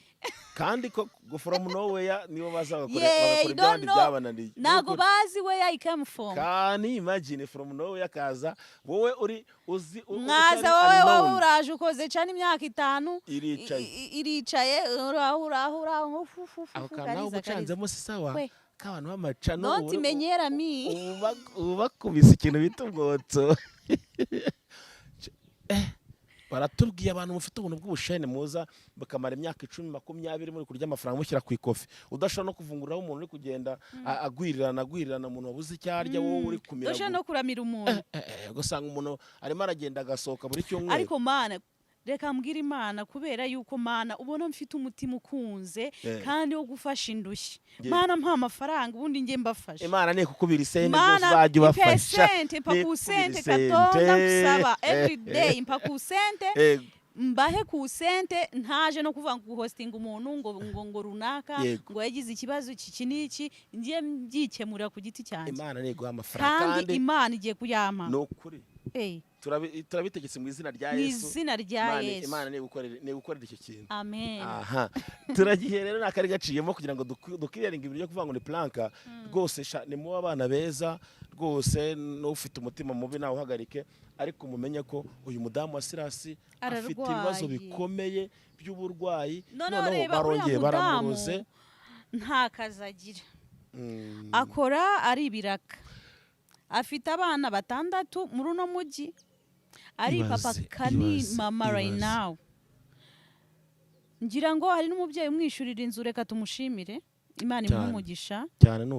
Speaker 2: kandi ko from nowhere nibo bazagakora ibyandi byabananiye
Speaker 1: ntago bazi where I come from
Speaker 2: kandi imagine from nowhere kaza wowe uri uzi
Speaker 1: mwaza wowe uraje ukoze cyane imyaka 5 iricaye uraho
Speaker 2: aho kana ubucanzemo si sawa k'abantu b'amacano
Speaker 1: ntimenyera mi
Speaker 2: ubakubise ikintu bita ubwotso baratubwiye abantu mufite ubuntu bw'ubushene muza bakamara imyaka 10 20 muri kurya amafaranga mushyira ku ikofi udashobora no kuvunguriraho umuntu uri kugenda agwirirana umuntu wabuze icyarya wowe uri kumira
Speaker 1: udashobora no kuramira umuntu
Speaker 2: gusanga umuntu arimo aragenda agasohoka buri cyumweru
Speaker 1: ariko mana reka mbwira Imana kubera yuko Mana ubona mfite umutima ukunze kandi wo gufasha indushyi Mana mpa amafaranga ubundi nge mbafasha
Speaker 2: Imana ni kukubira isente uzajya ubafasha
Speaker 1: mpaka usente katonda nsaba every day mpaka usente mbahe ku sente ntaje no kuvuga ngo hosting umuntu ngo runaka ngo yagize ikibazo iki niki ngiye mbyikemura ku giti cyane
Speaker 2: Imana ni guha amafaranga
Speaker 1: kandi Imana igiye kuyampa
Speaker 2: no kuri turabitegetse mu izina rya Yesu
Speaker 1: mu izina rya Yesu
Speaker 2: Imana ni gukorera icyo kintu
Speaker 1: amen
Speaker 2: aha turagiye rero nakari gaciyemo kugira ngo dukiriringa ibintu byo kuvuga ngo ni planka rwose ni mu abana beza rwose n'ufite umutima mubi nawe uhagarike ariko mumenye ko uyu mudamu wa Sirasi afite ibibazo bikomeye by'uburwayi noneho barongeye baramuroze
Speaker 1: nta kazagira akora ari ibiraka afite abana 6 muri uno mujyi ari papa kani mama right now ngira ngo hari n'umubyeyi umwishurira inzu reka tumushimire Imana imuhe umugisha
Speaker 2: cyane ni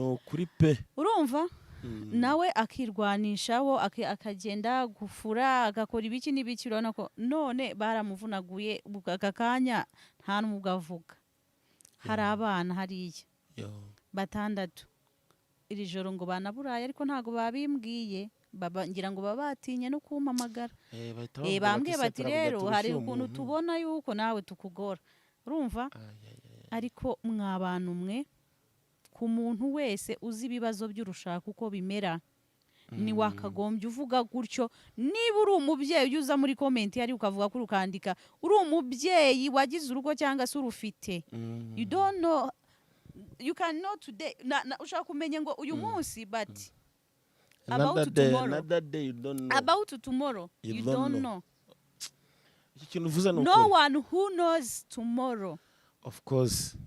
Speaker 2: ukuri pe
Speaker 1: urumva nawe akirwanishaho akagenda gufura agakora ibiki n'ibiki urabona ko none baramuvunaguye aka kanya nta n'umwe avuga hari abana hariya 6 iri joro ngo banaburaye ariko ntago babimbwiye ngira ngo babatinye no kumpamagara bambwiye bati rero hari ukuntu tubona yuko nawe tukugora urumva ariko mwabantu mwe ku muntu wese uzi ibibazo by'urushaka uko bimera ni wakagombye uvuga gutyo niba uri umubyeyi uza muri comment ari ukavuga ko urukandika uri umubyeyi wagize urugo cyangwa se urufite you don't know you can know today ushaka kumenya ngo uyu munsi but about tomorrow you don't know
Speaker 2: iki kintu uvuze no
Speaker 1: no one who knows tomorrow
Speaker 2: of course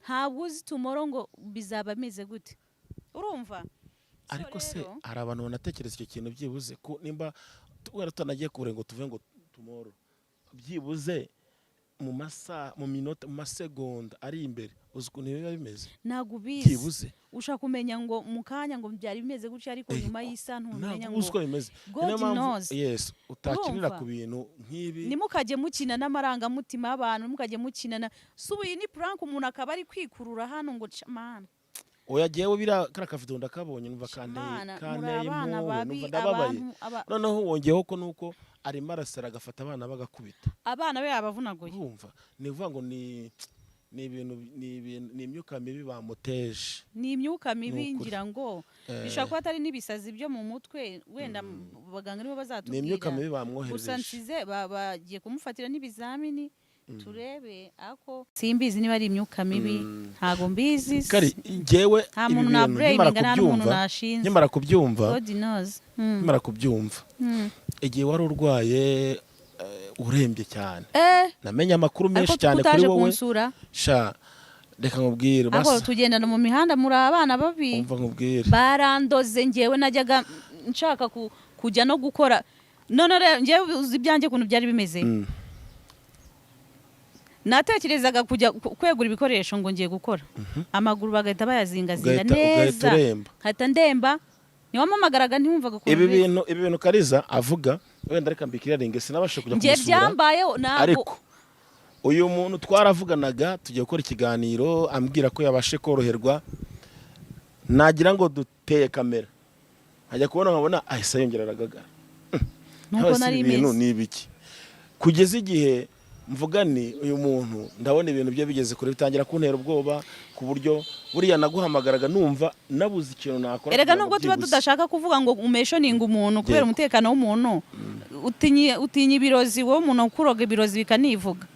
Speaker 1: ntabwo uzi tomorrow ngo bizaba bimeze gute urumva
Speaker 2: ariko se hari abantu banatekereza icyo kintu byibuze ko nimba wera tutanagiye kure ngo tuve ngo tomorrow byibuze mu masaha mu minota mu masegonda ari imbere uzi ukuntu biba bimeze
Speaker 1: ntabwo ubizi
Speaker 2: byibuze
Speaker 1: ushaka kumenya ngo mu kanya ngo byari bimeze gutya ariko nyuma y'isa ntumenya ngo
Speaker 2: uko bimeze
Speaker 1: God knows
Speaker 2: yes utakinira ku bintu nk'ibi
Speaker 1: nimukajye mukina n'amarangamutima y'abantu mukajye mukina subuye ni prank umuntu akaba ari kwikurura hano ngo mana
Speaker 2: oya jewe bira karakavido ndakabonye numva kane numva ndababaye noneho wongeyeho ko nuko arimo arasara agafata abana bagakubita
Speaker 1: abana be yabavunaguye
Speaker 2: urumva ni uvuga ngo ni imyuka mibi bamuteje
Speaker 1: ni imyuka mibi ngira ngo bishaka ko atari nibisazi byo mu mutwe wenda baganga nibo bazatubwira
Speaker 2: ni imyuka mibi bamwohereje
Speaker 1: gusa nsize bagiye kumufatira n'ibizamini turebe ako simbizi niba ari imyuka mibi ntago mbizi
Speaker 2: kari jewe
Speaker 1: nta muntu na brain ngana n'umuntu nashinze
Speaker 2: nyamara kubyumva
Speaker 1: God knows
Speaker 2: nyamara kubyumva igihe wari urwaye urembye cyane namenye amakuru menshi cyane kuri wowe sha reka nkubwire
Speaker 1: basa ako tugendana mu mihanda muri abana babi
Speaker 2: umva nkubwire
Speaker 1: barandoze ngewe najyaga nshaka kujya no gukora none ngewe uzi byanjye kuntu byari bimeze natekerezaga kujya kwegura ibikoresho ngo ngiye gukora amaguru bagahita bayazingazinga neza nkahita ndemba niwamamagaraga ntiwumvaga ko
Speaker 2: ibi bintu Kariza avuga wenda reka mbikiriringe sinabashe kujya kumusura
Speaker 1: ngiye byambayeho ntabwo
Speaker 2: ariko uyu muntu twaravuganaga tugiye gukora ikiganiro ambwira ko yabashe koroherwa nagira ngo duteye kamera ajya kubona nkabona ahise yongera aragagara
Speaker 1: nuko nari
Speaker 2: ibintu nibiki kugeza igihe mvugani uyu muntu ndabona ibintu bye bigeze kure bitangira kuntera ubwoba ku buryo buriya naguhamagaraga numva nabuze ikintu nakora
Speaker 1: erega nubwo tuba tudashaka kuvuga ngo umeshoninga umuntu kubera umutekano w'umuntu utinye ibirozi wowe umuntu ukuroga ibirozi bikanivuga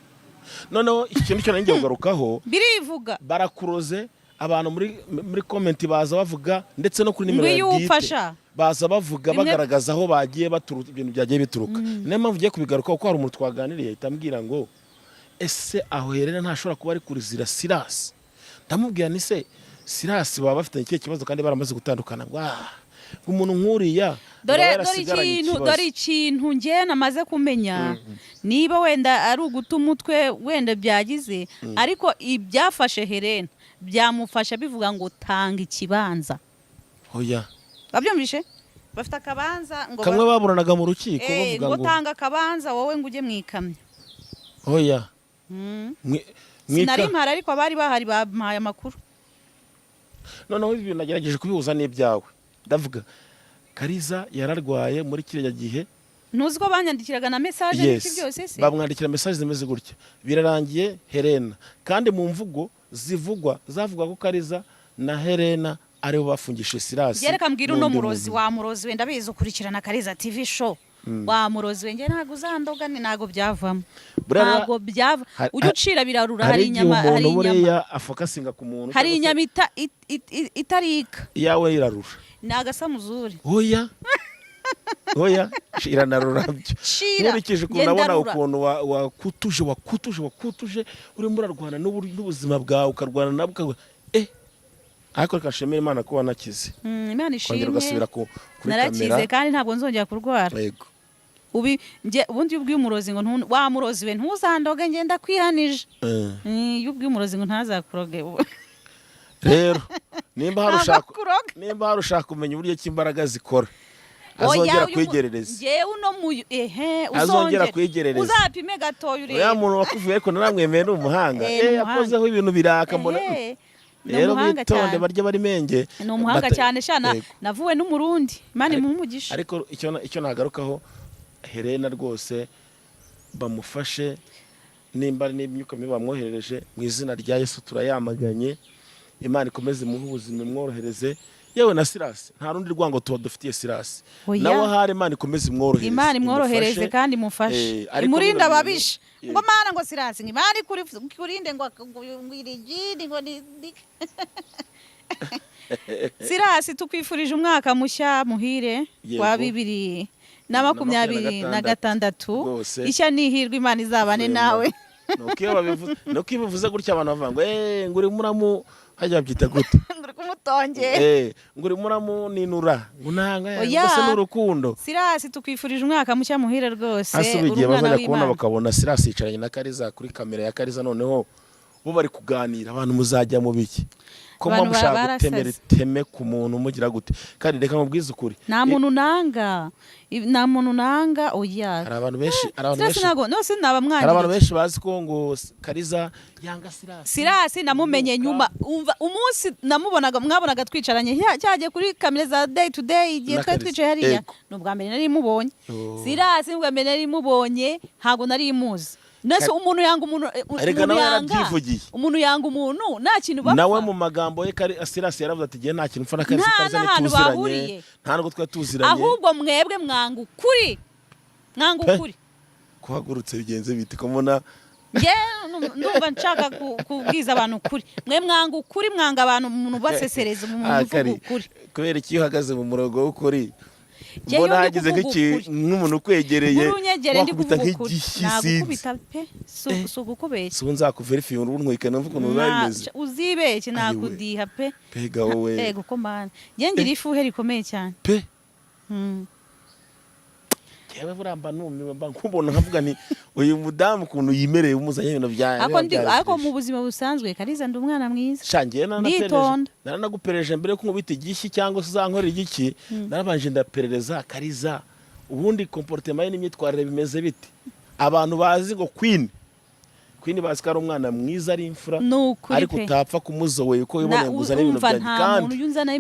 Speaker 2: noneho iki kintu cyo nanjye kugarukaho
Speaker 1: birivuga
Speaker 2: barakuroze abantu muri comment baza bavuga ndetse no kuri nimero ya
Speaker 1: bwite
Speaker 2: baza bavuga bagaragaza aho bagiye baturuka ibintu byagiye bituruka niyo mpamvu ugiye kubigarukaho ko hari umuntu twaganiriye itambwira ngo ese aho herera ntashobora kuba ari kurizira Sirasi ndamubwira ni se Sirasi baba bafite ikihe kibazo kandi baramaze gutandukana ngo umuntu nkuriya
Speaker 1: dore ikintu ngiye namaze kumenya niba wenda ari uguta umutwe wenda byagize ariko ibyafashe Helena byamufasha bivuga ngo tanga ikibanza
Speaker 2: oya
Speaker 1: babyumvishe bafite akabanza ngo
Speaker 2: kamwe baburanaga mu rukiko bavuga
Speaker 1: ngo tanga akabanza wowe ngo ujye mu ikamyo.
Speaker 2: oya
Speaker 1: sinari mpari ariko abari bahari bampaye amakuru.
Speaker 2: noneho ibi nagerageje kubihuza n'ibyawe ndavuga Kariza yararwaye muri kiriya gihe.
Speaker 1: Ntuzi ko banyandikiraga na message n'iki byose se?
Speaker 2: Bamwandikira message zimeze gutya. Birarangiye Helena kandi mu mvugo zavuga ko Kariza na Helena aribo bafungishe Silas.
Speaker 1: Yereka mbwira uno murozi wa murozi wenda bizo kurikirana Kariza TV show. Wa murozi wenge ntago uzandoga ni nago byavamo. Nago byava ujye ucira birarura hari inyama
Speaker 2: hari inyama afokasinga ku muntu.
Speaker 1: Hari inyama itarika.
Speaker 2: Yawe irarura.
Speaker 1: Nagasamuzuri.
Speaker 2: Oya iranarurabyo. Nkurikije ukuntu nabona ukuntu wakutuje urimo urarwana n'ubuzima bwawe ukarwana nabwo ariko kashemera Imana ko wanakize.
Speaker 1: Imana ishimwe.
Speaker 2: Ugasubira kuri kamera.
Speaker 1: Narakize kandi ntabwo nzongera kurwara.
Speaker 2: Yego.
Speaker 1: Ubundi ubwiye umurozi ngo wa murozi we ntuzandoge ngenda kwihanije. Ubwiye umurozi ngo ntazakuroge.
Speaker 2: Rero nimba harushaka kumenya uburyo cy'imbaraga zikora azongera kwigerereza.
Speaker 1: Jewe uno
Speaker 2: azongera kwigerereza.
Speaker 1: Uzapime gatoya urebe.
Speaker 2: Ya muntu wakuvuye ko naramwemeye n'umuhanga. Yakozeho ibintu biraka mbona. Rero bitonde barya bari menge.
Speaker 1: Ni umuhanga cyane shana navuwe n'umurundi. Imana imumugisha.
Speaker 2: Ariko icyo nagarukaho Helena rwose bamufashe nimba n'imyuka mibi bamwoherereje mu izina rya Yesu turayamaganye. Imana ikomeze mu ubuzima mworohereze. Yewe na Silas nta rundi rwango tuba dufitiye Silas. Nawe hari Imana ikomeze mworohereze.
Speaker 1: Imana imworohereze kandi mufashe. Imurinda babisha. Ngo Mana ngo Silas Imana kurinde ngo ngwirigindi ngo ni Silas tukwifurije umwaka mushya muhire wa 2026. Ishya nihirwa Imana izabane nawe.
Speaker 2: Nuko bivuze gutya abantu bavuga ngo nguri muramu hajya byita gute
Speaker 1: nguri kumutongera
Speaker 2: nguri muramu ninura ngunanga yose n'urukundo.
Speaker 1: Silas tukwifurije umwaka mushya muhire rwose.
Speaker 2: Asubigiye bazajya kubona bakabona Silas yicaranye na Kariza kuri kamera ya Kariza noneho bo bari kuganira abantu muzajya mu biki ko mushaka gutemera teme ku muntu mugira gute kandi reka mubwize ukuri
Speaker 1: nta muntu nanga oya.
Speaker 2: Hari abantu benshi bazi ko ngo Kariza yanga
Speaker 1: Silas namumenye nyuma umva umunsi namubonaga mwabonaga twicaranye cyagiye kuri kamera za day to day igihe twa twicaye hariya n'ubwa mbere nari mubonye. Silas n'ubwa mbere nari mubonye ntago nari muzi. Nase umuntu yanga umuntu nta kintu bapfa.
Speaker 2: Nawe mu magambo ye Silas yaravuze ati giye nta kintu mfa na Kariza ntituziranye nta nubwo twatuziranye
Speaker 1: ahubwo mwebwe mwanga ukuri
Speaker 2: kuhagurutse bigenze bite ko mbona
Speaker 1: ndumva nshaka kubwiza abantu ukuri. Mwe mwanga ukuri mwanga abantu umuntu basesereza umuntu ukuri
Speaker 2: kubera iki uhagaze mu murongo w'ukuri. Mbona hagize nk'umuntu ukwegereye wakubita nk'igishyisinzi
Speaker 1: sugukubeshya
Speaker 2: nzakuverifiye uruntwikana mvuga ukuntu bimeze
Speaker 1: uzibeshye nakudiha pe
Speaker 2: pega wowe
Speaker 1: yego ko mana ngira ifuhe rikomeye cyane
Speaker 2: pe yewe buramba nkubona nkavuga nti uyu mudamu ukuntu yimereye umuzanye ibintu byaye
Speaker 1: ariko mu buzima busanzwe Kariza ndi umwana mwiza
Speaker 2: shangiye naranagupereje mbere ko nkubita igishyi cyangwa se uzankorera igiki narabanje ndaperereza Kariza ubundi comportement ye n'imyitwarire bimeze bite. Abantu bazi ngo Queen bazi ko ari umwana mwiza ari imfura ariko utapfa kumuzowe uko yiboneye nguzana ibintu bya kandi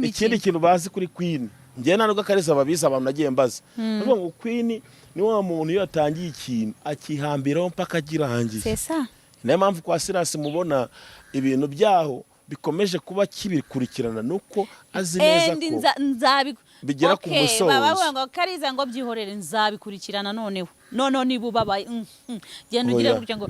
Speaker 2: ikindi kintu bazi kuri Queen njye ntabwo Kariza babizi abantu nagiye mbaza ngo ngo Queen ni wa muntu iyo atangiye ikintu akihambiraho mpaka agirangiye.
Speaker 1: C'est ça.
Speaker 2: Niyo mpamvu kwa Silas mubona ibintu byaho bikomeje kuba kibikurikirana nuko azi neza ko bigera ku musozo.
Speaker 1: Baba ngo Kariza ngo byihorere nzabikurikirana noneho niba ubabaye genda ugire gutya ngo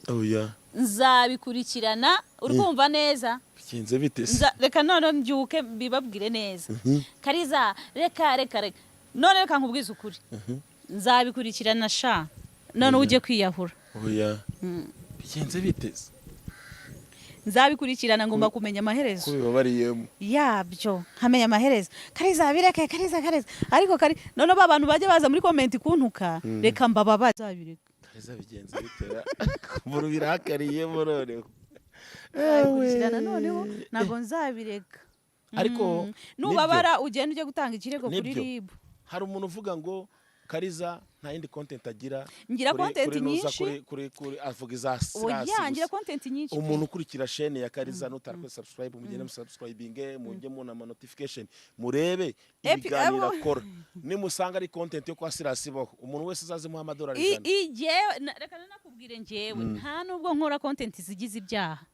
Speaker 2: oya
Speaker 1: nzabikurikirana urumva neza
Speaker 2: bigenze bite se
Speaker 1: reka none mbyuke bibabwire neza Kariza reka none reka nkubwize ukuri nzabikurikirana sha none ujye kwiyahura
Speaker 2: oya bigenze bite
Speaker 1: nzabikurikirana ngomba kumenya amaherezo
Speaker 2: kubibabariyemo
Speaker 1: yabyo nkamenya amaherezo Kariza bireke Kariza ariko none abantu bajye baza muri comment kuntuka reka mbababa zabireka
Speaker 2: Kariza bigenze bitera kubura birakariye moroneho
Speaker 1: nzabikurikirana noneho ntabwo nzabireka
Speaker 2: ariko
Speaker 1: nubabara ugenda ujye gutanga ikirego kuri RIB.
Speaker 2: hari umuntu uvuga ngo Kariza nta yindi content agira,
Speaker 1: ngira content nyinshi
Speaker 2: kuri avuga za Sirasi.
Speaker 1: ngira content nyinshi.
Speaker 2: Umuntu ukurikira chaîne ya Kariza nutarakora subscribe, mugende subscribing, mujye muna notification, murebe ibiganiro akora. Nimusanga ari content yo kwa Sirasi bo, umuntu wese azazimuha amadolari
Speaker 1: ijana. Reka nakubwire njyewe nta nubwo nkora content zigize ibyaha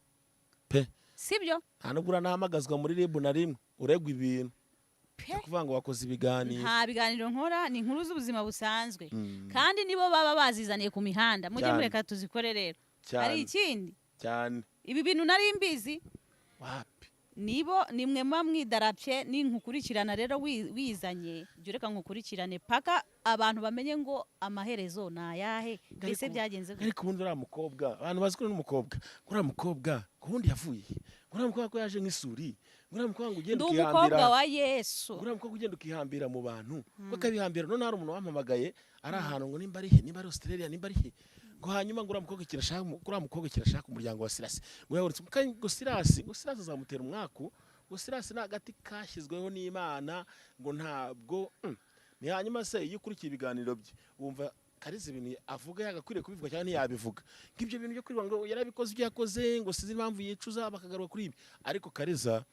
Speaker 2: pe,
Speaker 1: sibyo?
Speaker 2: nta nubwo uranahamagazwa muri RIB na rimwe uregwa ibintu kuvuga ngo wakoze ibiganiro.
Speaker 1: Nta biganiro nkora, ni inkuru z'ubuzima busanzwe, kandi nibo baba bazizaniye ku mihanda. Mujye mureka tuzikore rero. Hari ikindi
Speaker 2: cyane,
Speaker 1: ibi bintu nari mbizi
Speaker 2: wapi,
Speaker 1: nibo nimwe mwidarapye n'inkukurikirana rero wizanye jye reka nkukurikirane paka abantu bamenye ngo amaherezo nayahe mbese byagenze.
Speaker 2: Ariko ubundi uriya mukobwa abantu bazi ko n'umukobwa, uriya mukobwa kubundi yavuye, uriya mukobwa ko yaje nk'isuri, uriya mukobwa ngo ugenda ukihambira,
Speaker 1: umukobwa wa Yesu,
Speaker 2: uriya mukobwa ugenda ukihambira mu bantu bakabihambira. None hari umuntu wampamagaye ari ahantu ngo nimba ari he, nimba ari Australia, nimba ari he, ngo hanyuma ngo uriya mukobwa kirashaka umuryango wa Sirasi, ngo yahurutse ngo Sirasi azamutera umwaku, ngo Sirasi ni agati kashyizweho n'Imana, ngo ntabwo ni. Hanyuma se iyo ukurikiye ibiganiro bye wumva Kariza ibintu avuga yagakwiriye kubivuga cyane ntiyabivuga. Ngibyo bintu byo kwivuga ngo yarabikoze ibyo yakoze, ngo sizi impamvu yicuza bakagaruka kuri ibi. Ariko Kariza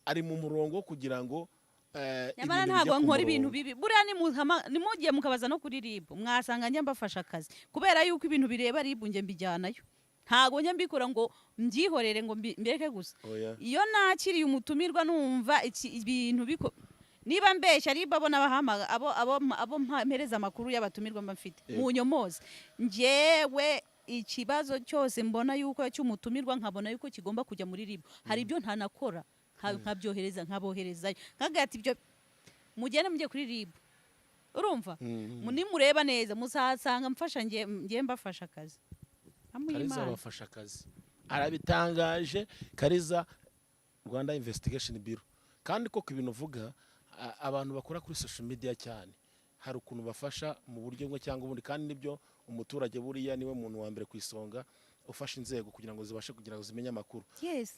Speaker 2: ari mu murongo wo kugira ngo
Speaker 1: nyamara ntabwo nkora ibintu bibi. Buriya nimugiye mukabaza no kuri RIB mwasanga njye mbafasha akazi, kubera yuko ibintu bireba RIB njye mbijyanayo. Ntabwo njye mbikora ngo mbyihorere ngo mbireke gusa. Iyo nakiriye umutumirwa numva ibintu biko niba mbeshya RIB abona bahamaga abo mpereza amakuru y'abatumirwa mfite mu nyomozi, njyewe ikibazo cyose mbona yuko cy'umutumirwa nkabona yuko kigomba kujya muri RIB, hari ibyo ntanakora nkabyohereza nkaboherezayo nkagati ibyo mugende mujye kuri RIB. Urumva nimureba neza muzasanga mfasha njye mbafasha akazi.
Speaker 2: Kariza bafasha akazi arabitangaje. Kariza Rwanda Investigation Bureau, kandi koko ibintu uvuga abantu bakora kuri social media cyane hari ukuntu bafasha mu buryo bumwe cyangwa ubundi, kandi nibyo umuturage buriya niwe muntu wa mbere ku isonga ufasha inzego kugira ngo zibashe kugira ngo zimenye amakuru.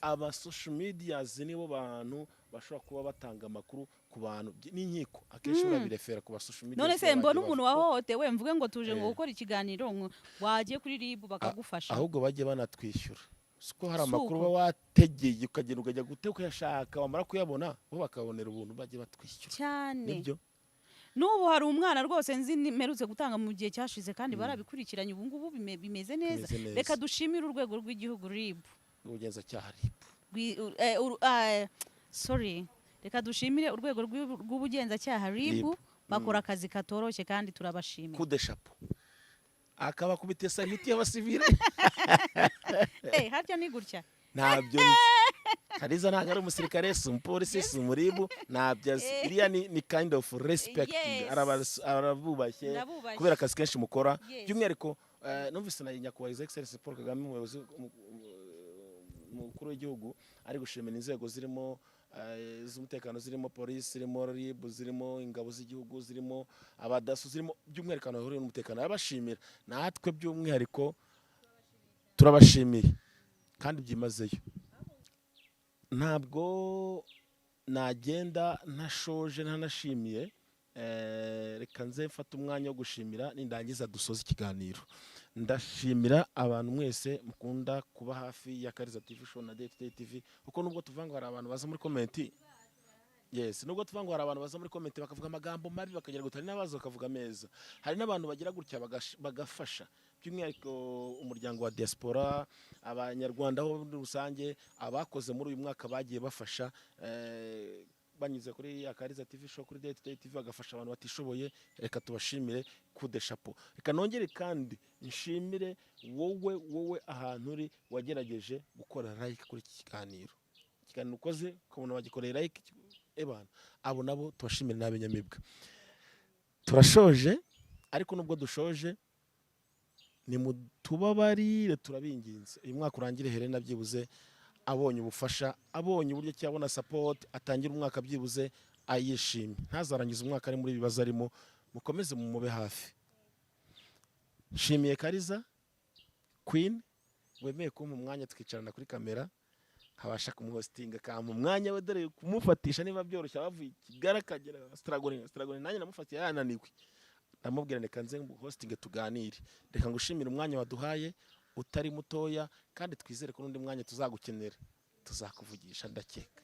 Speaker 2: Aba social medias nibo bantu bashobora kuba batanga amakuru ku bantu n'inkiko, akenshi barabirefera ku ba social media.
Speaker 1: None se mbona umuntu wahohotewe mvuge ngo tuje ngo gukora ikiganiro wagiye kuri RIB bakagufasha,
Speaker 2: ahubwo bajye banatwishyura. Siko hari amakuru uba wategeye ukagenda ukajya ukayashaka, wamara kuyabona bo bakabonera ubuntu, bajye batwishyura
Speaker 1: cyane.
Speaker 2: Nibyo
Speaker 1: n'ubu hari umwana rwose nzi mperutse gutanga mu gihe cyashize kandi barabikurikiranye, ubu ngubu bimeze neza. Reka dushimire urwego rw'igihugu RIB,
Speaker 2: ubugenzacyaha RIB,
Speaker 1: reka dushimire urwego rw'ubugenzacyaha RIB, bakora akazi katoroshye kandi turabashimira.
Speaker 2: Kudeshapo akaba kubitesa hiti y'abasivile
Speaker 1: harya ni gutya
Speaker 2: ntabyo. Kariza ntabwo ari umusirikare, si umupolisi, si umuribu, ntabyo azi. Iriya ni kind of respect, arabubashye kubera akazi kenshi mukora. By'umwihariko numvise na nyakubahwa His Excellency Paul Kagame, umuyobozi mukuru w'igihugu, ari gushimira inzego zirimo z'umutekano, zirimo polisi, zirimo RIB, zirimo ingabo z'igihugu, zirimo abadaso, zirimo by'umwihariko abahuriye n'umutekano. Arabashimira, natwe by'umwihariko turabashimiye kandi byimazeyo. Ntabwo nagenda ntashoje ntanashimiye. Reka nze mfata umwanya wo gushimira nindangiza dusoza ikiganiro. Ndashimira abantu mwese mukunda kuba hafi ya Kariza TV Show na Day TV, kuko nubwo tuvuga ngo hari abantu baza muri comment, nubwo tuvuga ngo hari abantu baza muri comment bakavuga amagambo mabi bakagira gutari n'abazo bakavuga meza, hari n'abantu bagira gutya bagafasha, by'umwihariko umuryango wa diaspora, abanyarwanda ho muri rusange, abakoze muri uyu mwaka bagiye bafasha banyuze kuri Kariza TV Show, kuri Day TV, bagafasha abantu batishoboye. Reka tubashimire kudeshapo. Reka nongere kandi nshimire wowe ahantu uri wagerageje gukora like kuri iki kiganiro ukoze, kubona bagikoreye like ebana, abo nabo tubashimire n'abenyamibwa. Turashoje, ariko nubwo dushoje ni mutubabarire, turabinginze uyu mwaka urangire Helena byibuze abonye ubufasha, abonye uburyo cyabona support, atangira umwaka byibuze ayishimye, ntazarangiza umwaka ari muri ibibazo arimo. Mukomeze mumube hafi. Nshimiye Kariza Queen wemeye kumpa umwanya tukicarana kuri kamera, habasha kumuhostinga kama umwanya we dore kumufatisha niba byoroshye abavuye Kigali akagera struggling nanjye namufatiye yananiwe ndamubwira reka nze hosting tuganire reka ngushimira umwanya waduhaye utari mutoya kandi twizere ko n'undi mwanya tuzagukenera tuzakuvugisha ndakeka.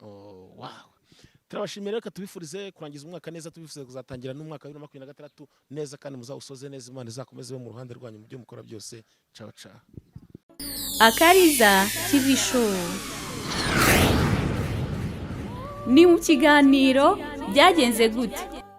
Speaker 2: Wow, turabashimira reka tubifurize kurangiza umwaka neza, tubifurize kuzatangira n'umwaka wa 2026 neza kandi muzawusoze neza, Imana izakomeze be mu ruhande rwanyu mu byo mukora byose. Ciao ciao.
Speaker 3: Akariza TV show ni mu kiganiro byagenze gute.